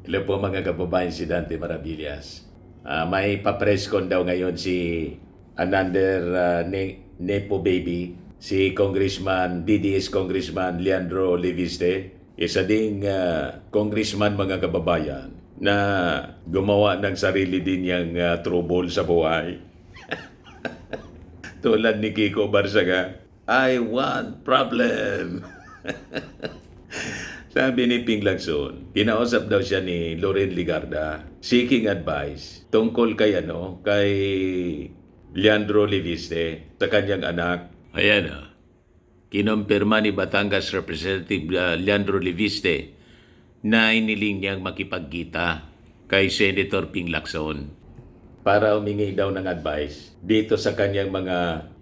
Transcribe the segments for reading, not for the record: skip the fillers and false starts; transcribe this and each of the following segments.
Hello po mga kababayan, si Dante Maravillas. May pa-presscon daw ngayon si another Nepo baby, si DDS Congressman Leandro Leviste. Isa ding congressman mga kababayan na gumawa ng sarili din niyang trouble sa buhay. Tulad ni Kiko Barsaga, I want problem. Sabi ni Ping Lacson, kinausap daw siya ni Loren Ligarda seeking advice tungkol kay Leandro Leviste sa kanyang anak. Ayan kinumpirma ni Batangas Representative Leandro Leviste na iniling niyang makipagkita kay Senator Ping Lacson para humingi daw ng advice dito sa kanyang mga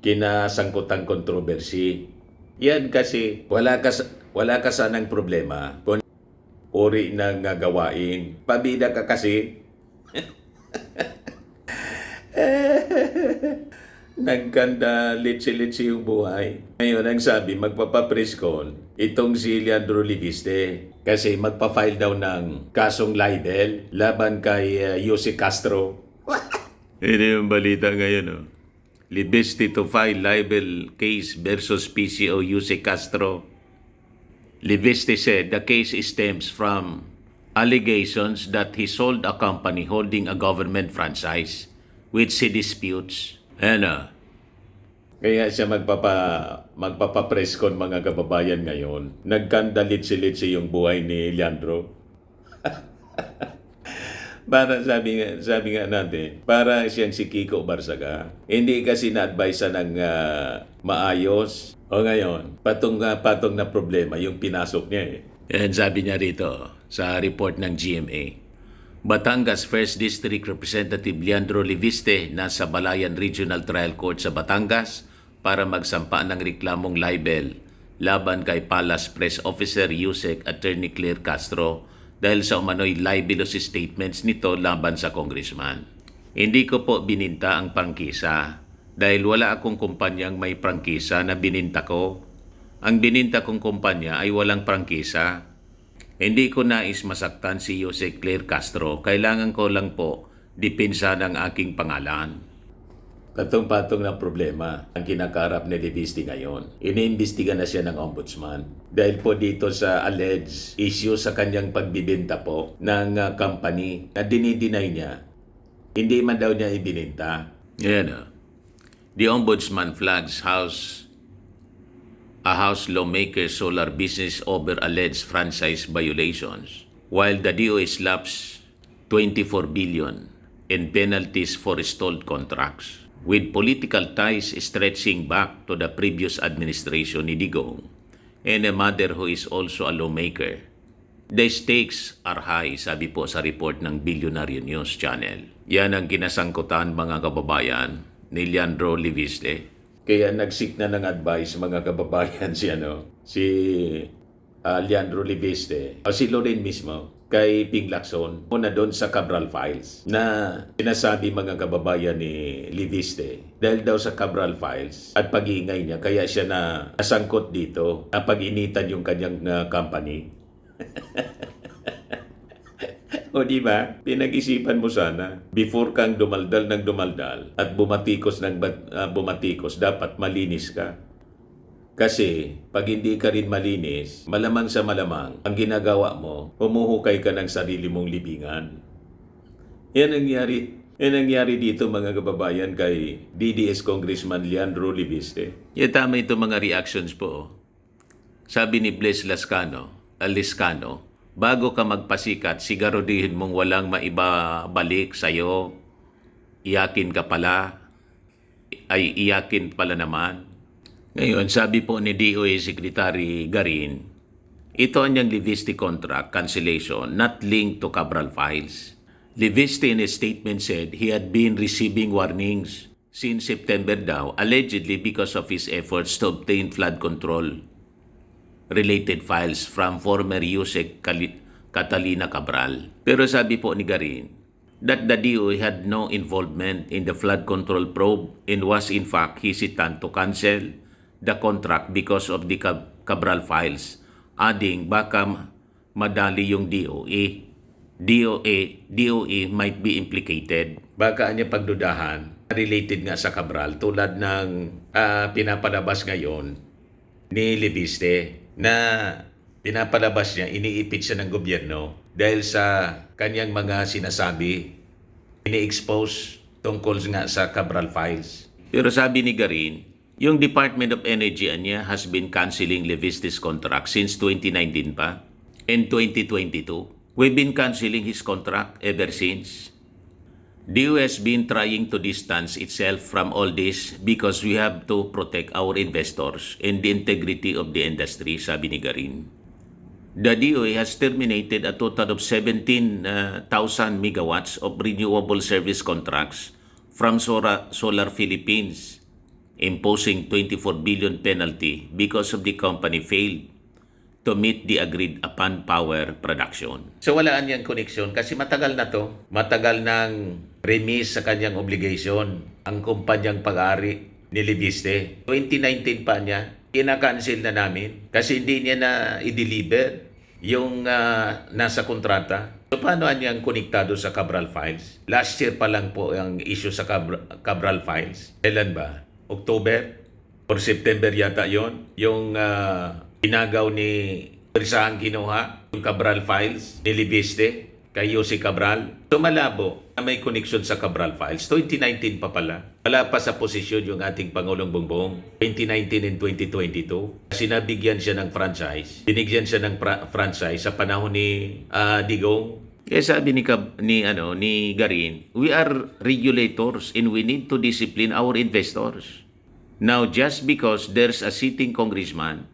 kinasangkutang kontrobersy. Yan kasi wala ka sanang problema kung uri ng gawain. Pabida ka kasi. Nagkanda litsi-litsi yung buhay. Ngayon, ang sabi, magpapapreskon itong si Leandro Leviste kasi magpa-file daw ng kasong libel laban kay Jose Castro. Hindi yung balita ngayon, Leviste to file libel case versus PCO Jose Castro. Leviste said the case stems from allegations that he sold a company holding a government franchise, which he disputes. Kaya siya magpapapreskon mga kababayan ngayon. Nagkandalit-silitsi yung buhay ni Leandro. Para sabi nga natin, para siyang si Kiko Barsaga. Hindi kasi na-advise ng maayos. O ngayon, patong na problema yung pinasok niya Yan sabi niya rito sa report ng GMA. Batangas 1st District Representative Leandro Leviste nasa Balayan Regional Trial Court sa Batangas para magsampa ng reklamong libel laban kay Palace Press Officer Yusek Attorney Claire Castro dahil sa umano'y libelous statements nito laban sa congressman. Hindi ko po bininta ang prangkisa dahil wala akong kumpanyang may prangkisa na bininta ko. Ang bininta kong kumpanya ay walang prangkisa. Hindi ko nais masaktan si Jose Claire Castro. Kailangan ko lang po dipinsa ng aking pangalan. Patong-patong na problema ang kinakarap ni Leviste ngayon. Iniimbestiga na siya ng ombudsman dahil po dito sa alleged issue sa kanyang pagbibenta po ng company na dinideny niya. Hindi man daw niya ibininta. The ombudsman flags a House lawmaker solar business over alleged franchise violations, while the DOE slaps 24 billion in penalties for stalled contracts. With political ties stretching back to the previous administration ni Digong and a mother who is also a lawmaker, the stakes are high, sabi po sa report ng Billionaire News Channel. Yan ang kinasangkutan mga kababayan ni Leandro Leviste. Kaya nag-seek na ng advice mga kababayan si Leandro Leviste o si Loren mismo kay Ping Lacson muna doon sa Cabral Files na sinasabi mga kababayan ni Leviste dahil daw sa Cabral Files at pag-iingay niya kaya siya na nasangkot dito na pag-initan yung kanyang company. O di ba? Pinag-isipan mo sana before kang dumaldal ng dumaldal at bumatikos ng bumatikos, dapat malinis ka. Kasi pag hindi ka rin malinis, malamang sa malamang, ang ginagawa mo, humuhukay ka ng sarili mong libingan. Yan ang nangyari dito mga kababayan kay DDS Congressman Leandro Leviste. Tama ito mga reactions po. Sabi ni Blaise Aliscano, bago ka magpasikat, siguraduhin mong walang maibabalik sa'yo. Iyakin ka pala, ay iyakin pala naman. Ngayon, sabi po ni DOE Secretary Garin, ito ang Leviste contract cancellation not linked to Cabral Files. Leviste in a statement said he had been receiving warnings since September daw, allegedly because of his efforts to obtain flood control related files from former Yusek Catalina Cabral. Pero sabi po ni Garin that the DOE had no involvement in the flood control probe and was in fact hesitant to cancel the contract because of the Cabral Files, adding baka madali yung DOE DOE might be implicated. Baka niya pagdudahan, related nga sa Cabral, tulad ng pinapalabas ngayon ni Leviste na pinapalabas niya, iniipit siya ng gobyerno dahil sa kanyang mga sinasabi, ini-expose tungkol nga sa Cabral Files. Pero sabi ni Garin, yung Department of Energy niya has been canceling Leviste's contract since 2019 pa. In 2022, we've been canceling his contract ever since. DOE has been trying to distance itself from all this because we have to protect our investors and the integrity of the industry, sabi ni Garin. The DOE has terminated a total of 17,000 megawatts of renewable service contracts from Solar Philippines, imposing 24 billion penalty because of the company failed to meet the agreed upon power production. So walaan niyang koneksyon kasi matagal na to. Matagal nang remiss sa kanyang obligation ang kumpanyang pag-ari ni Leviste. 2019 pa niya, ina-cancel na namin kasi hindi niya na i-deliver yung nasa kontrata. So paano niyang konektado sa Cabral Files? Last year pa lang po ang issue sa Cabral Files. Kailan ba? October or September yata yon yung inagaw ni Risahang kinuha yung Cabral Files ni Leviste kay Yossi Cabral. So malabo na may koneksyon sa Cabral Files. 2019 pa pala. Wala pa sa posisyon yung ating Pangulong Bongbong. 2019 and 2022. Kasi nabigyan siya ng franchise. Binigyan siya ng franchise sa panahon ni Digong. Kaya sabi ni Garin, we are regulators and we need to discipline our investors. Now, just because there's a sitting congressman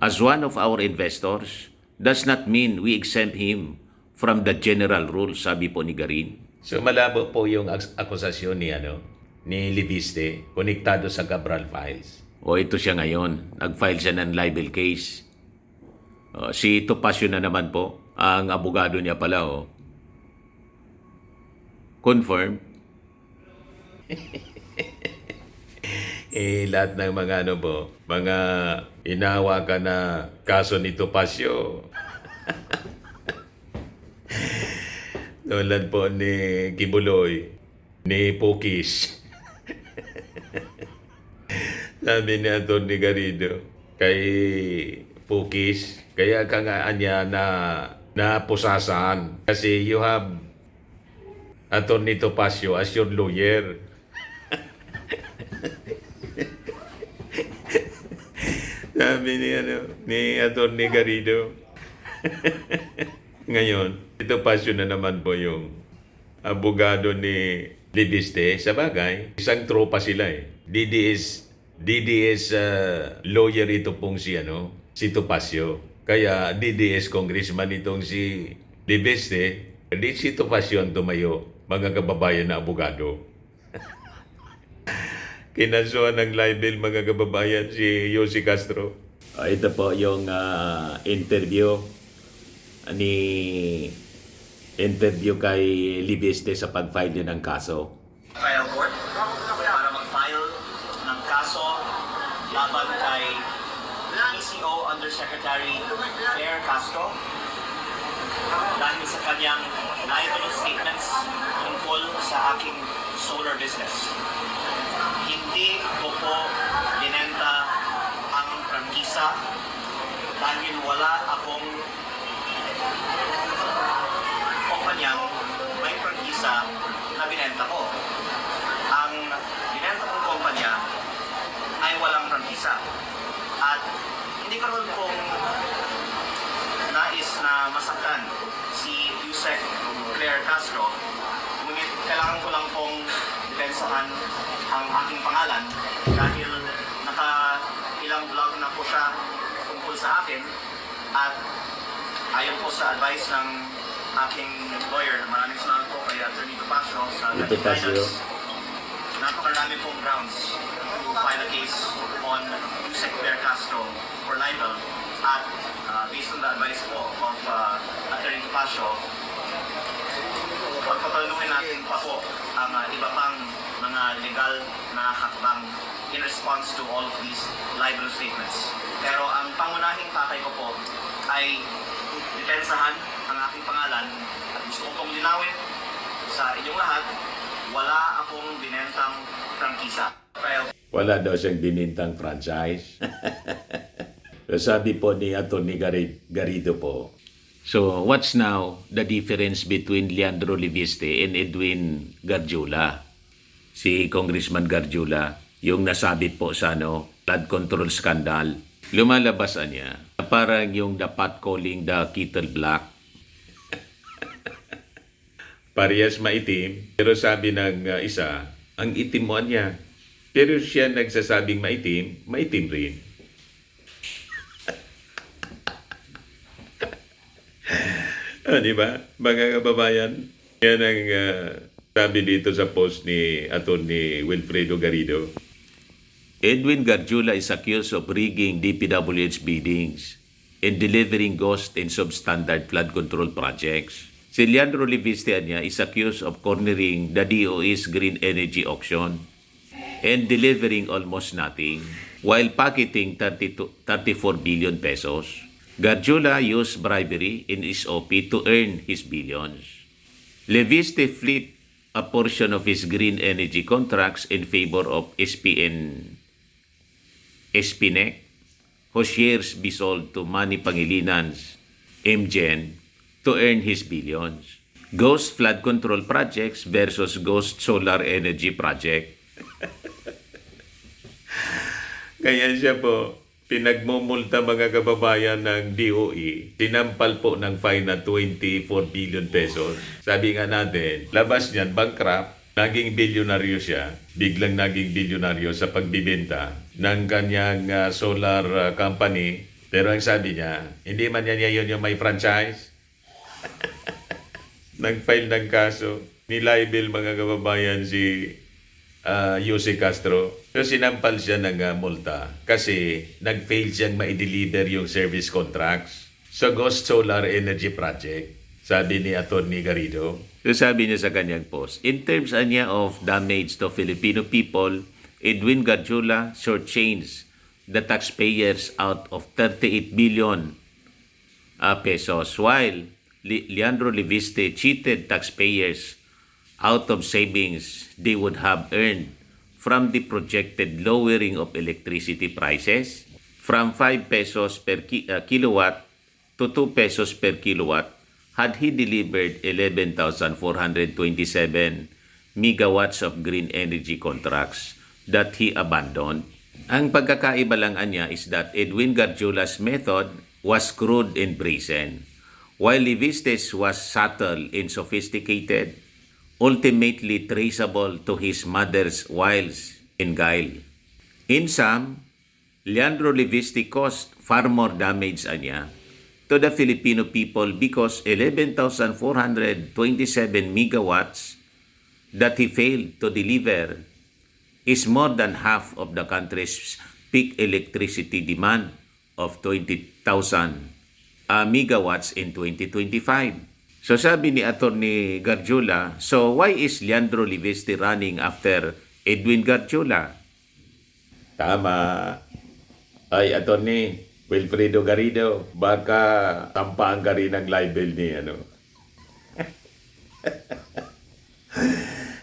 as one of our investors, does not mean we exempt him from the general rules, sabi po ni Garin. So malabo po yung akusasyon ni Leviste, konektado sa Cabral Files. O ito siya ngayon, nag-file siya ng libel case. Si Topacio na naman po, ang abogado niya pala. Confirm. Lahat ng mga mga inahawakan na kaso ni Topacio. Tulad po ni Kibuloy, ni Pukis. Sabi ni Atty. Garrido kay Pukis, kaya ka nga niya na pusasan kasi you have Atty. Topacio as your lawyer. Sabi ni Atty. Garrido. Ngayon, ito pasyon na naman po yung abogado ni Leviste. Sa bagay, isang tropa sila DDS lawyer ito pong si Topacio. Kaya DDS congressman itong si Leviste. Di si Topacio ang tumayo, mga kababayan na abogado. Kinasuhan ng libel, mga kababayan, si Yossi Castro. Ito po yung interview kay Leviste sa pag-file niya ng kaso. Trial court para mag-file ng kaso laban kay ECO Undersecretary Claire Castro dahil sa kanyang libelous statements tungkol sa aking solar business. Hindi ko po binenta ang prangkisa dahil wala akong kumpanyang may prangkisa na binenta ko. Ang binenta kong kumpanya ay walang prangkisa. At hindi ko naman pong nais na masaktan si Yusek Claire Castro. Ngunit kailangan ko lang pong depensahan ang aking pangalan dahil ilang vlog na po siya tungkol sa akin at ayon po sa advice ng aking lawyer, maraming salamat po kay Atty. Topacio sa guidance. Napakarami pong grounds to file a case on Yusek Claire Castro for libel at based on the advice po of Atty. Topacio, pagpapaluhin natin pa po ang iba pang mga legal na hakbang in response to all of these libelous statements. Pero ang pangunahing pakay ko po ay depensahan ang aking pangalan at gusto ko pong linawin sa inyong lahat, wala akong binentang prangkisa. Wala daw siyang binintang franchise. So, sabi po ni Atty. Garrido po. So, what's now the difference between Leandro Leviste and Edwin Garjula? Si Congressman Garjula, yung nasabit po sa flood control scandal. Lumalabas niya, parang yung dapat calling the kettle black. Parehas maitim, pero sabi ng isa, ang itim mo niya. Pero siya nagsasabing maitim, maitim rin. Di ba? Mga kababayan, yan ang sabi dito sa post ni Atty. Wilfredo Garrido. Edwin Garjula is accused of rigging DPWH biddings and delivering ghost and substandard flood control projects. Si Leandro Leviste niya is accused of cornering the DOE's green energy auction and delivering almost nothing while pocketing 34 billion pesos. Garjula used bribery in his OP to earn his billions. Leviste flipped a portion of his green energy contracts in favor of SPNEC, whose shares be sold to Manny Pangilinan's MGen to earn his billions. Ghost flood control projects versus ghost solar energy project. Kaya siya po, pinagmumulta mga kababayan ng DOE, tinampal po ng fine na 24 billion pesos. Sabi nga natin, labas niyan, bankrupt, naging bilyonaryo siya, biglang naging bilyonaryo sa pagbibenta ng kanyang solar company. Pero ang sabi niya, hindi man niya yun yung may franchise. Nag-file ng kaso, nilibel mga kababayan si Jose Castro. So sinampal siya ng multa kasi nag-fail siyang ma-deliver yung service contracts sa Ghost Solar Energy Project, sabi ni Atty. Garrido. So sabi niya sa kanyang post, in terms niya of damage to Filipino people, Edwin Garjula shortchanged the taxpayers out of 38 billion pesos, while Leandro Leviste cheated taxpayers out of savings they would have earned from the projected lowering of electricity prices from 5 pesos per kilowatt to 2 pesos per kilowatt had he delivered 11,427 megawatts of green energy contracts that he abandoned. Ang pagkakaiba lang niya is that Edwin Garjula's method was crude and brazen, while Leviste's was subtle and sophisticated, ultimately traceable to his mother's wiles and guile. In sum, Leandro Leviste caused far more damage niya to the Filipino people because 11,427 megawatts that he failed to deliver is more than half of the country's peak electricity demand of 20,000 megawatts in 2025. So sabi ni Atty. Garjula, so why is Leandro Leviste running after Edwin Garjula? Tama. Ay, Atty. Wilfredo Garrido, baka tampaan ka rin ng libel ni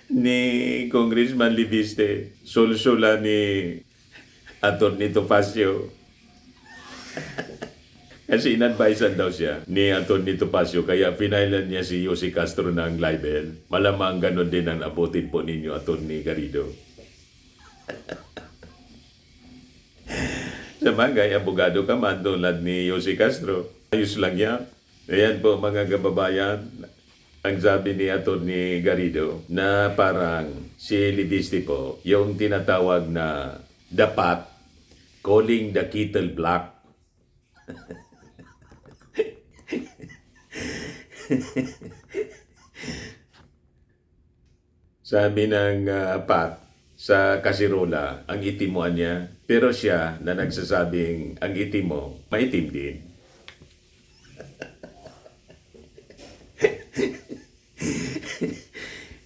ni Congressman Leviste, sulsula ni Atty. Topacio. Kasi in-advisean daw siya ni Atty. Topacio, kaya pinailan niya si Jose Castro ng libel. Malamang ganon din ang abutin po ninyo, Atty. Garrido. Sa bagay, abogado ka man tulad ni Jose Castro. Ayos lang yan. Ayan po mga kababayan, ang sabi ni Atty. Garrido na parang si Leviste po, yung tinatawag na dapat calling the kettle black. Sabi ng Pat sa kasirola, ang itimoan niya, pero siya na nagsasabing ang itim mo, maitim din.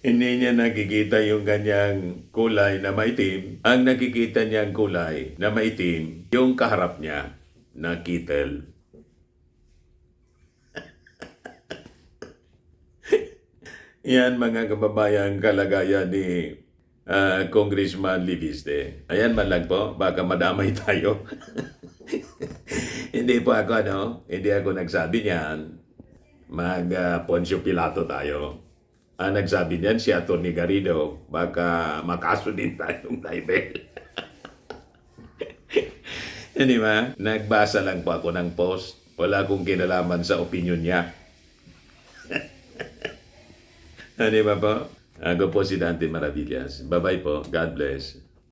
Hindi niya nakikita yung kanyang kulay na maitim. Ang nakikita niyang kulay na maitim, yung kaharap niya na kettle. Yan mga kababayan, kalagayan ni Congressman Liviste. Ayan man lang po, baka madamay tayo. Hindi po ako, hindi ako nagsabi niyan. Poncio Pilato tayo. Ang nagsabi niyan si Atty. Garrido, baka makaso din tayong libel. Hindi ba? Nagbasa lang po ako ng post. Wala akong kinalaman sa opinion niya. Hindi ba po? Ako po si Dante Maravillas. Bye-bye po. God bless.